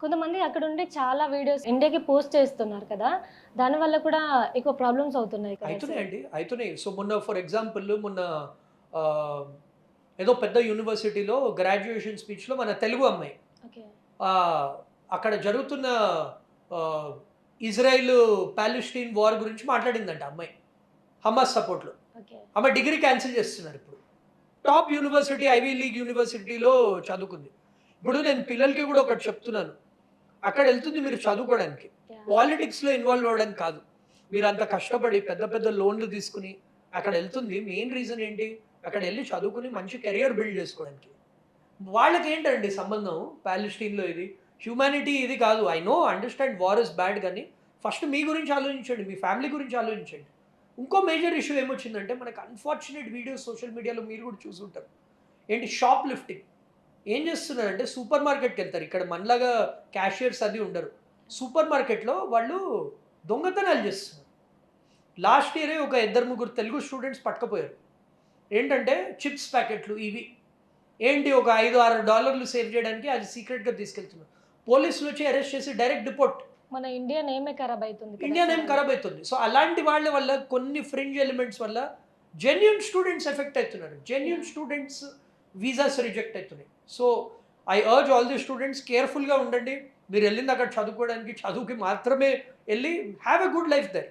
కొంతమంది అక్కడ ఉండి చాలా వీడియోస్ ఇండియాకి పోస్ట్ చేస్తున్నారు కదా! దానివల్ల కూడా ఎక్కువ ప్రాబ్లమ్స్ అవుతున్నాయి కదా సార్? అయితున్నాయండి. అయితున్నాయి. సో, మొన్న ఫర్ ఎగ్జాంపుల్ మొన్న ఆహ్, ఏదో పెద్ద యూనివర్సిటీలో గ్రాడ్యుయేషన్ స్పీచ్‌లో మన తెలుగు అమ్మాయి ఓకే. ఆహ్, అక్కడ జరుగుతున్న ఆహ్, ఇజ్రాయెల్ పాలెస్టీన్ వార్ గురించి మాట్లాడిందంట ఆ అమ్మాయి. హమాస్ సపోర్ట్‌లో. ఓకే. ఆమె డిగ్రీ క్యాన్సిల్ చేస్తున్నారిప్పుడు. టాప్ యూనివర్సిటీ ఐవీ లీగ్ యూనివర్సిటీలో చదువుకుంది. ఇప్పుడు నేను పిల్లలకి కూడా ఒకటి చెప్తున్నాను. అక్కడెళ్తుంది మీరు చదువుకోవడానికి. యాహ్! పాలిటిక్స్‌లో ఇన్వాల్వ్ అవ్వడానికి కాదు. మీరంత కష్టపడి పెద్ద పెద్ద లోన్‌లు తీసుకొని అక్కడెళ్తుంది మెయిన్ రీజన్ ఏంటి? అక్కడెళ్లి చదువుకొని మంచి కెరియర్ బిల్డ్ చేసుకోవడానికి. వాళ్ళకేంటండి సంబంధం పాలెస్టీన్‌లో ఇది? హ్యుమానిటీ ఇది కాదు. I know understand war is bad గానీ ఫస్ట్ మీ గురించి ఆలోచించండి. మీ ఫ్యామిలీ గురించి ఆలోచించండి. ఇంకో మేజర్ ఇష్యూ ఏమొచ్చిందంటే మనకు అన్‌ఫార్చునేట్ వీడియోస్ సోషల్ మీడియాలో మీరు కూడా చూసుంటారు. ఏంటి షాప్ లిఫ్టింగ్. ఏం చేస్తున్నారంటే సూపర్ మార్కెట్‌కెళ్తారు. ఇక్కడ మనలాగా క్యాషియర్స్ అది ఉండరు. సూపర్ మార్కెట్‌లో వాళ్ళు దొంగతనాలు చేస్తున్నారు. లాస్ట్ ఇయరే ఒక ఇద్దరు ముగ్గురు తెలుగు స్టూడెంట్స్ పట్టుకపోయారు. ఏంటంటే చిప్స్ ప్యాకెట్లు ఇవి. ఏంటి ఒక $5, $6 సేవ్ చేయడానికి అది సీక్రెట్‌గా తీసుకెళ్తున్నారు. పోలీసులొచ్చి అరెస్ట్ చేసి డైరెక్ట్ డిపోర్ట్. మన ఇండియా నేమే ఖరాబ్ అయితుంది కదా ఇండియా నేమ్ సార్! ఖరాబ్ అయితుంది. సో, అలాంటి వాళ్ళ వల్ల కొన్ని ఫ్రింజ్ ఎలిమెంట్స్ వల్ల జెన్యూన్ స్టూడెంట్స్ ఎఫెక్ట్ అవుతున్నారు. Genuine yeah! Students visas reject అవుతున్నాయి. So, I urge all the students కేర్‌ఫుల్‌గా ఉండండి. మీరెళ్ళింది అక్కడ చదువుకోవడానికి, చదువుకి మాత్రమే ఎళ్లి have a good life there.